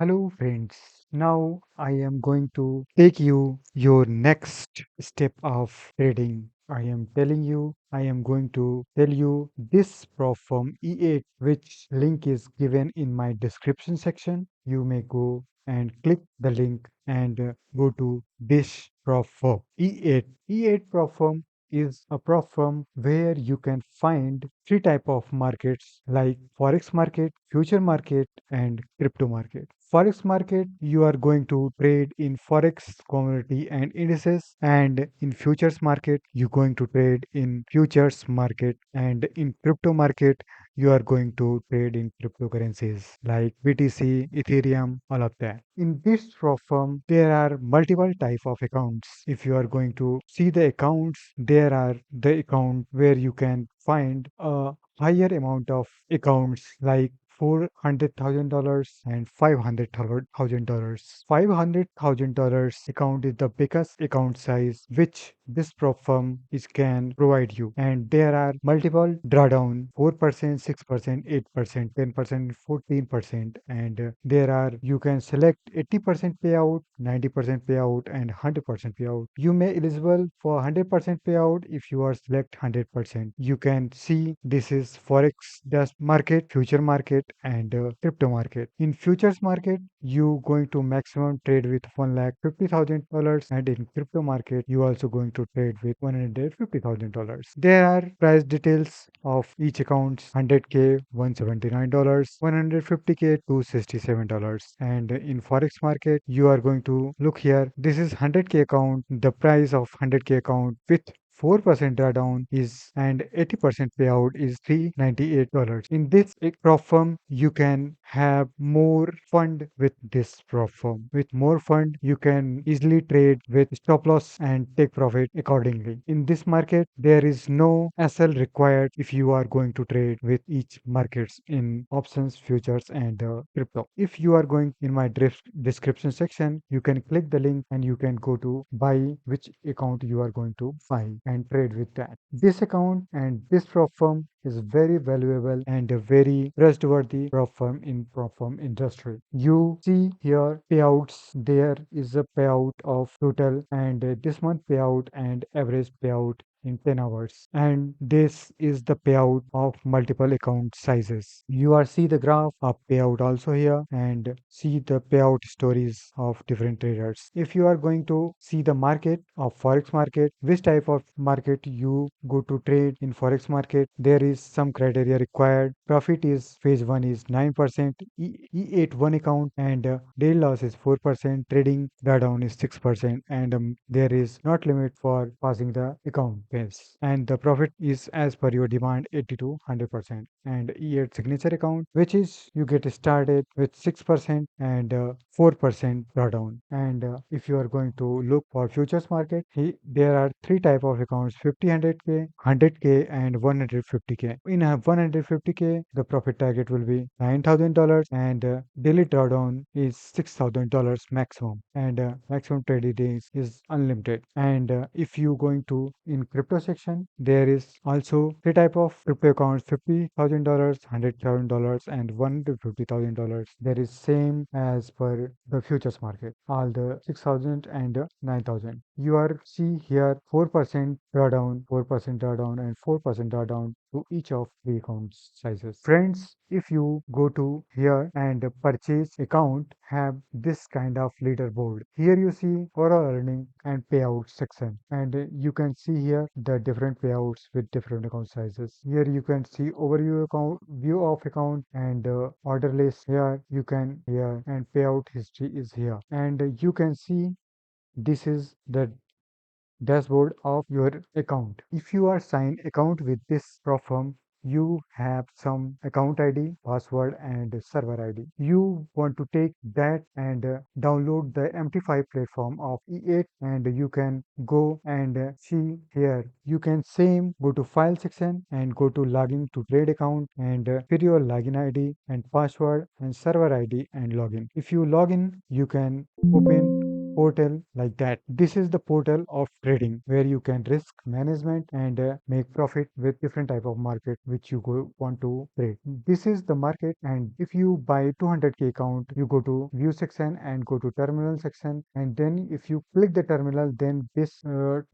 Hello friends. Now I am going to take you your next step of trading. I am going to tell you this prop from E8 which link is given in my description section. You may go and click the link and go to this prop firm. E8. E8 prop firm is a prop firm where you can find three type of markets like forex market, future market and crypto market. Forex market, you are going to trade in forex commodity and indices, and in futures market you're going to trade in futures market, and in crypto market you are going to trade in cryptocurrencies like BTC, Ethereum, all of that. In this prop firm, there are multiple type of accounts. If you are going to see the accounts, there are the account where you can find a higher amount of accounts like $400,000 and $500,000. $500,000 account is the biggest account size which this prop firm is can provide you. And there are multiple drawdown 4%, 6%, 8%, 10%, 14%. And there are you can select 80% payout, 90% payout, and 100% payout. You may eligible for 100% payout if you are select 100%. You can see this is forex dash market, future market, and crypto market. In futures market, you going to maximum trade with $1,50,000, and in crypto market, you also going to trade with $150,000. There are price details of each accounts: 100K $179, 150K $267. And in forex market, you are going to look here. This is 100K account. The price of 100K account with 4% drawdown is and 80% payout is $398. In this prop firm, you can have more fund with this prop firm. With more fund, you can easily trade with stop loss and take profit accordingly. In this market, there is no SL required if you are going to trade with each markets in options, futures, and crypto. If you are going in my description section, you can click the link and you can go to buy which account you are going to buy and trade with that. This account and this prop firm is very valuable and a very trustworthy prop firm industry. You see here payouts. There is a payout of total and this month payout and average payout in 10 hours, and this is the payout of multiple account sizes. You are see the graph of payout also here and see the payout stories of different traders. If you are going to see the market of forex market, which type of market you go to trade in forex market, there is some criteria required. Profit is phase 1 is 9%, E8 one account, and daily loss is 4%, trading drawdown is 6%, and there is not limit for passing the account phase. And the profit is as per your demand 80 to 100%. And E8 signature account, which is you get started with 6% and 4% drawdown. And if you are going to look for futures market, there are three type of accounts: 50, 100K, 100K, and 150K. In a 150K, the profit target will be $9,000 and daily drawdown is $6,000 maximum, and maximum trading days is unlimited. And if you going to in crypto section, there is also three type of crypto accounts: $50,000, $100,000, and $150,000. There is same as per the futures market, all the 6,000 and 9,000. You are see here 4% drawdown, 4% drawdown, and 4% drawdown to each of the account sizes. Friends, if you go to here and purchase account, have this kind of leaderboard. Here you see overall earning and payout section, and you can see here the different payouts with different account sizes. Here you can see overview account, view of account, and order list. Here you can here and payout history is here, and you can see this is the dashboard of your account. If you are signed account with this prop firm, you have some account ID, password, and server ID. You want to take that and download the MT5 platform of E8, and you can go and see here. You can same go to file section and go to login to trade account and fill your login ID and password and server ID and login. If you log in, you can open portal like that. This is the portal of trading where you can risk management and make profit with different type of market which you want to trade. This is the market, and if you buy 200k account, you go to view section and go to terminal section, and then if you click the terminal, then this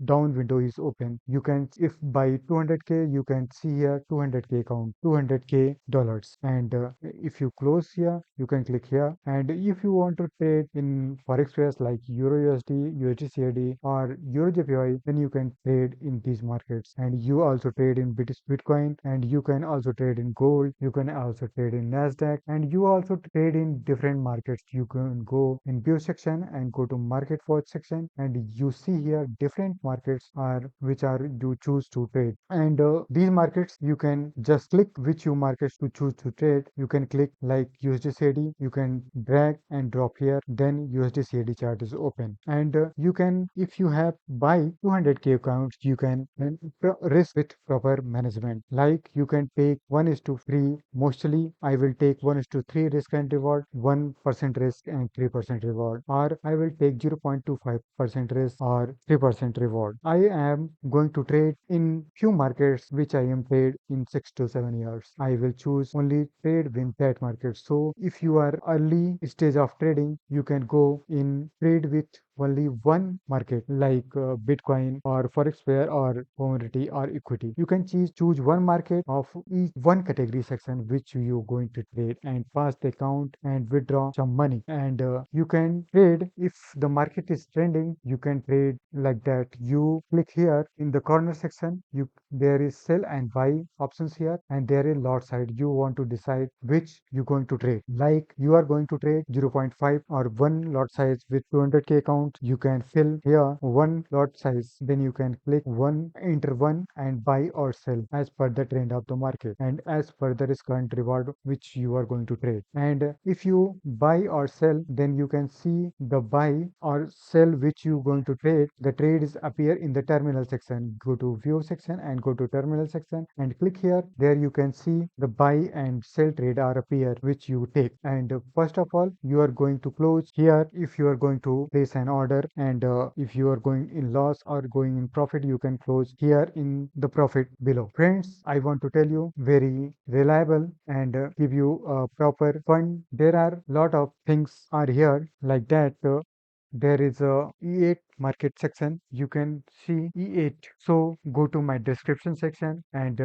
down window is open. You can, if buy 200k, you can see here 200k account, 200k dollars, and if you close here, you can click here. And if you want to trade in forex pairs like Euro USD, USD CAD, or Euro JPY, then you can trade in these markets. And you also trade in Bitcoin, and you can also trade in gold. You can also trade in Nasdaq, and you also trade in different markets. You can go in view section and go to market watch section, and you see here different markets are which are you choose to trade. And these markets you can just click which you markets to choose to trade. You can click like USD CAD, you can drag and drop here, then USD CAD chart is open. And you can, if you have buy 200k accounts, you can risk with proper management. Like you can take 1 is to 3. Mostly I will take 1 is to 3 risk and reward, 1% risk and 3% reward, or I will take 0.25% risk or 3% reward. I am going to trade in few markets which I am trade in 6 to 7 years. I will choose only trade with that market. So if you are early stage of trading, you can go in trade with only one market like Bitcoin or forex pair or commodity or equity. You can choose one market of each one category section which you going to trade, and pass the account and withdraw some money. And you can trade if the market is trending. You can trade like that. You click here in the corner section. You there is sell and buy options here, and there is lot side. You want to decide which you going to trade. Like you are going to trade 0.5 or one lot size with 200k account. You can fill here one lot size. Then you can click one, enter one, and buy or sell as per the trend of the market and as per the risk and reward which you are going to trade. And if you buy or sell, then you can see the buy or sell which you going to trade. The trade is appear in the terminal section. Go to view section and go to terminal section and click here. There you can see the buy and sell trade are appear which you take. And first of all, you are going to close here if you are going to place an order. And if you are going in loss or going in profit, you can close here in the profit below. Friends, I want to tell you very reliable and give you a proper fund. There are lot of things are here like that. There is a E8 market section. You can see E8. So go to my description section and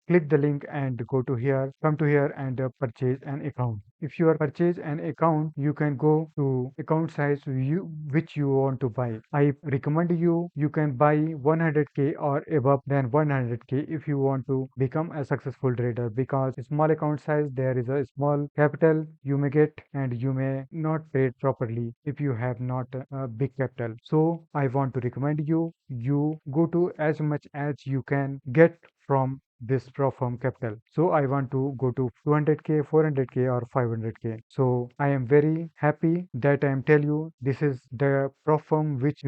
click the link and go to here, come to here and purchase an account. If you are purchase an account, you can go to account size which you want to buy. I recommend you can buy 100k or above than 100k if you want to become a successful trader, because small account size there is a small capital you may get and you may not trade properly if you have not a big capital. So I want to recommend you go to as much as you can get from this prop firm capital. So I want to go to 200k, 400k or 500k. So I am very happy that I am tell you this is the prop firm which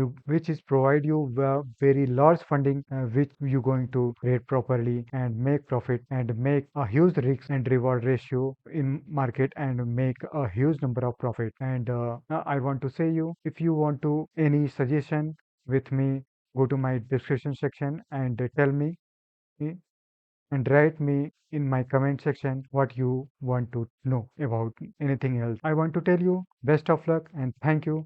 is provide you very large funding which you going to trade properly and make profit and make a huge risk and reward ratio in market and make a huge number of profit. And I want to say you, if you want to any suggestion with me, go to my description section and tell me eh, and write me in my comment section what you want to know about anything else. I want to tell you best of luck and thank you